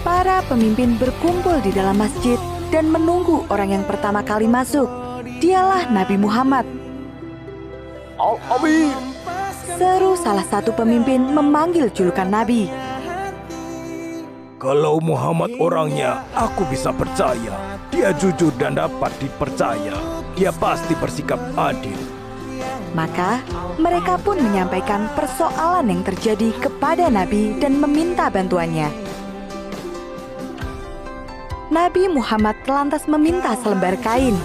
Para pemimpin berkumpul di dalam masjid dan menunggu orang yang pertama kali masuk. Dialah Nabi Muhammad. Al-Amin. Seru salah satu pemimpin memanggil julukan Nabi. Kalau Muhammad orangnya, aku bisa percaya. Dia jujur dan dapat dipercaya. Dia pasti bersikap adil. Maka mereka pun menyampaikan persoalan yang terjadi kepada Nabi dan meminta bantuannya. Nabi Muhammad lantas meminta selembar kain.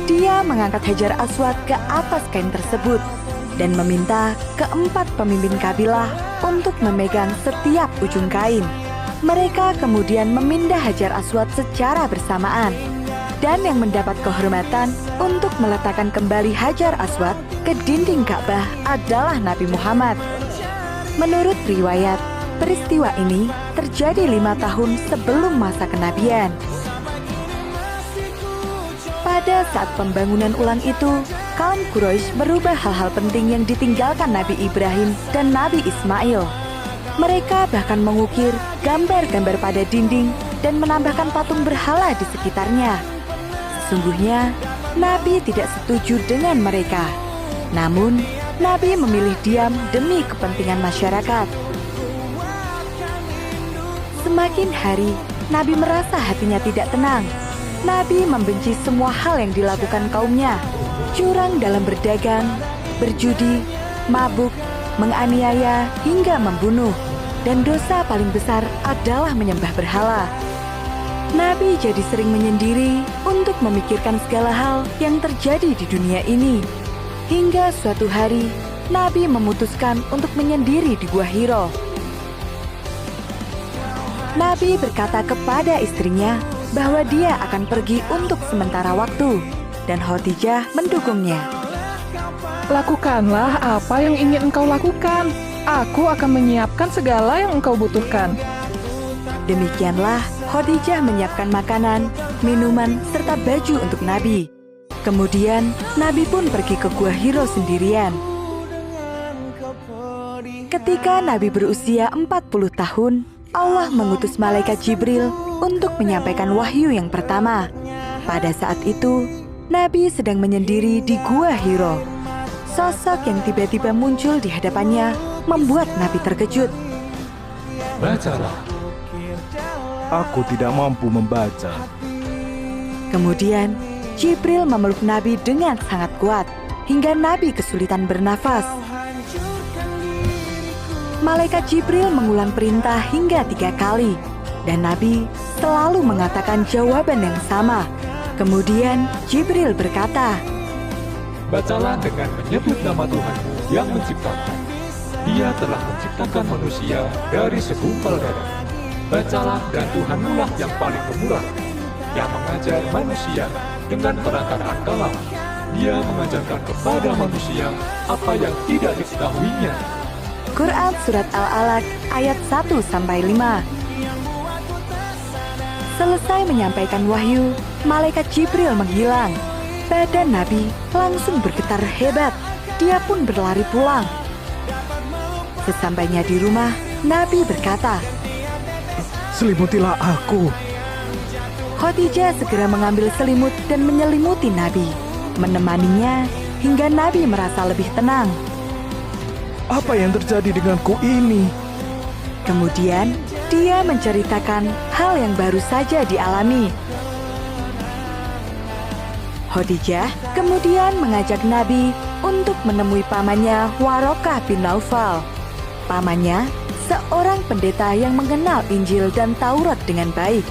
Dia mengangkat Hajar Aswad ke atas kain tersebut dan meminta keempat pemimpin kabilah untuk memegang setiap ujung kain. Mereka kemudian memindah Hajar Aswad secara bersamaan. Dan yang mendapat kehormatan untuk meletakkan kembali Hajar Aswad ke dinding Ka'bah adalah Nabi Muhammad. Menurut riwayat, peristiwa ini terjadi 5 tahun sebelum masa kenabian. Pada saat pembangunan ulang itu, kaum Quraisy merubah hal-hal penting yang ditinggalkan Nabi Ibrahim dan Nabi Ismail. Mereka bahkan mengukir gambar-gambar pada dinding dan menambahkan patung berhala di sekitarnya. Sesungguhnya, Nabi tidak setuju dengan mereka. Namun, Nabi memilih diam demi kepentingan masyarakat. Semakin hari, Nabi merasa hatinya tidak tenang. Nabi membenci semua hal yang dilakukan kaumnya. Curang dalam berdagang, berjudi, mabuk, menganiaya, hingga membunuh. Dan dosa paling besar adalah menyembah berhala. Nabi jadi sering menyendiri untuk memikirkan segala hal yang terjadi di dunia ini. Hingga suatu hari, Nabi memutuskan untuk menyendiri di Gua Hiro. Nabi berkata kepada istrinya bahwa dia akan pergi untuk sementara waktu, dan Khadijah mendukungnya. Lakukanlah apa yang ingin engkau lakukan. Aku akan menyiapkan segala yang engkau butuhkan. Demikianlah Khadijah menyiapkan makanan, minuman, serta baju untuk Nabi. Kemudian Nabi pun pergi ke Gua Hiro sendirian. Ketika Nabi berusia 40 tahun, Allah mengutus malaikat Jibril untuk menyampaikan wahyu yang pertama. Pada saat itu, Nabi sedang menyendiri di Gua Hiro. Sosok yang tiba-tiba muncul di hadapannya membuat Nabi terkejut. Bacalah. Aku tidak mampu membaca. Kemudian, Jibril memeluk Nabi dengan sangat kuat, hingga Nabi kesulitan bernafas. Malaikat Jibril mengulang perintah hingga 3 kali, dan Nabi selalu mengatakan jawaban yang sama. Kemudian, Jibril berkata, Bacalah dengan menyebut nama Tuhanmu yang menciptakan. Dia telah menciptakan manusia dari segumpal darah. Bacalah dan Tuhanmu lah yang paling pemurah, yang mengajar manusia dengan perangkat kalam. Dia mengajarkan kepada manusia apa yang tidak diketahuinya. Quran Surat Al-Alaq ayat 1-5. Selesai menyampaikan wahyu, malaikat Jibril menghilang. Badan Nabi langsung bergetar hebat. Dia pun berlari pulang. Sesampainya di rumah, Nabi berkata, Selimutilah aku. Khadijah segera mengambil selimut dan menyelimuti Nabi, menemaninya hingga Nabi merasa lebih tenang. Apa yang terjadi denganku ini? Kemudian, dia menceritakan hal yang baru saja dialami. Khadijah kemudian mengajak Nabi untuk menemui pamannya Warokah bin Naufal. Pamannya seorang pendeta yang mengenal Injil dan Taurat dengan baik.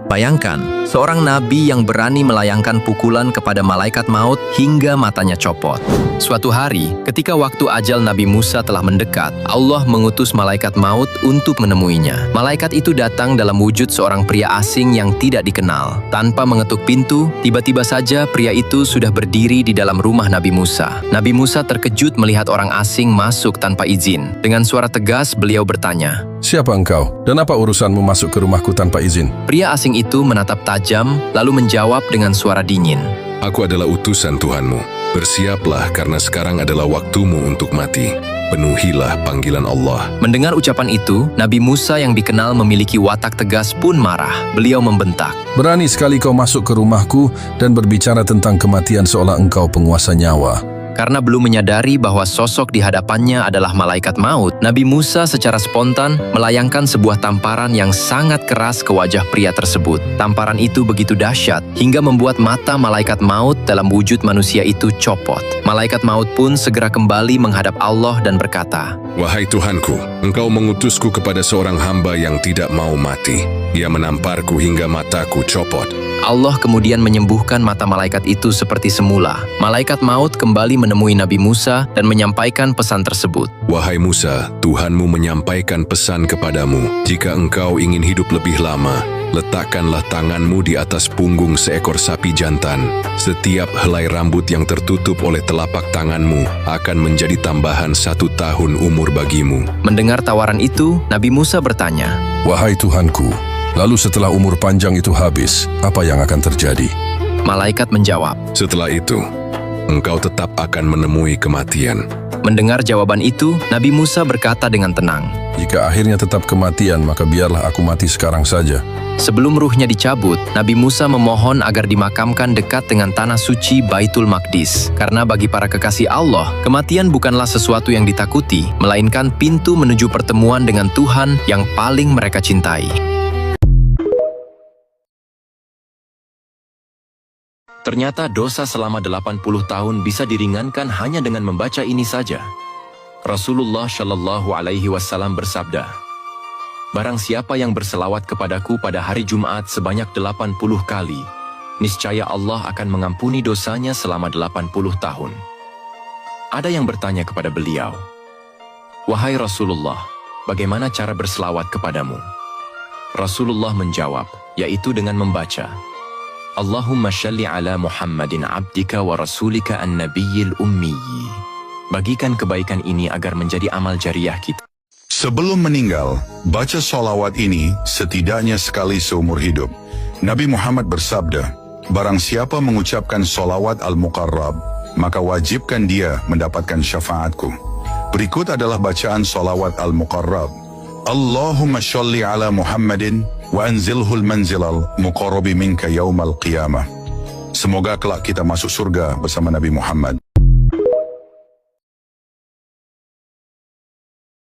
Bayangkan, seorang nabi yang berani melayangkan pukulan kepada malaikat maut hingga matanya copot. Suatu hari, ketika waktu ajal Nabi Musa telah mendekat, Allah mengutus malaikat maut untuk menemuinya. Malaikat itu datang dalam wujud seorang pria asing yang tidak dikenal. Tanpa mengetuk pintu, tiba-tiba saja pria itu sudah berdiri di dalam rumah Nabi Musa. Nabi Musa terkejut melihat orang asing masuk tanpa izin. Dengan suara tegas, beliau bertanya, "Siapa engkau? Dan apa urusanmu masuk ke rumahku tanpa izin?" Pria asing itu menatap tajam, lalu menjawab dengan suara dingin, "Aku adalah utusan Tuhanmu. Bersiaplah karena sekarang adalah waktumu untuk mati. Penuhilah panggilan Allah. Mendengar ucapan itu, Nabi Musa yang dikenal memiliki watak tegas pun marah. Beliau membentak. Berani sekali kau masuk ke rumahku dan berbicara tentang kematian seolah engkau penguasa nyawa. Karena belum menyadari bahwa sosok di hadapannya adalah malaikat maut, Nabi Musa secara spontan melayangkan sebuah tamparan yang sangat keras ke wajah pria tersebut. Tamparan itu begitu dahsyat hingga membuat mata malaikat maut dalam wujud manusia itu copot. Malaikat maut pun segera kembali menghadap Allah dan berkata, Wahai Tuhanku, engkau mengutusku kepada seorang hamba yang tidak mau mati. Ia menamparku hingga mataku copot. Allah kemudian menyembuhkan mata malaikat itu seperti semula. Malaikat maut kembali menemui Nabi Musa dan menyampaikan pesan tersebut. Wahai Musa, Tuhanmu menyampaikan pesan kepadamu. Jika engkau ingin hidup lebih lama, letakkanlah tanganmu di atas punggung seekor sapi jantan. Setiap helai rambut yang tertutup oleh telapak tanganmu akan menjadi tambahan 1 tahun umur bagimu. Mendengar tawaran itu, Nabi Musa bertanya, Wahai Tuhanku, lalu setelah umur panjang itu habis, apa yang akan terjadi? Malaikat menjawab. Setelah itu, engkau tetap akan menemui kematian. Mendengar jawaban itu, Nabi Musa berkata dengan tenang. Jika akhirnya tetap kematian, maka biarlah aku mati sekarang saja. Sebelum ruhnya dicabut, Nabi Musa memohon agar dimakamkan dekat dengan tanah suci Baitul Maqdis. Karena bagi para kekasih Allah, kematian bukanlah sesuatu yang ditakuti, melainkan pintu menuju pertemuan dengan Tuhan yang paling mereka cintai. Ternyata dosa selama 80 tahun bisa diringankan hanya dengan membaca ini saja. Rasulullah Shallallahu Alaihi Wasallam bersabda, Barang siapa yang berselawat kepadaku pada hari Jumat sebanyak 80 kali, niscaya Allah akan mengampuni dosanya selama 80 tahun. Ada yang bertanya kepada beliau, Wahai Rasulullah, bagaimana cara berselawat kepadamu? Rasulullah menjawab, yaitu dengan membaca, Allahumma shalli ala Muhammadin abdika wa rasulika an-nabiyyil ummiyi. Bagikan kebaikan ini agar menjadi amal jariah kita. Sebelum meninggal, baca sholawat ini setidaknya sekali seumur hidup. Nabi Muhammad bersabda, barang siapa mengucapkan sholawat al-muqarrab, maka wajibkan dia mendapatkan syafaatku. Berikut adalah bacaan sholawat al-muqarrab. Allahumma sholli ala Muhammadin wa anzilhul manzilal muqarrabi minka yaumal qiyamah. Semoga kelak kita masuk surga bersama Nabi Muhammad.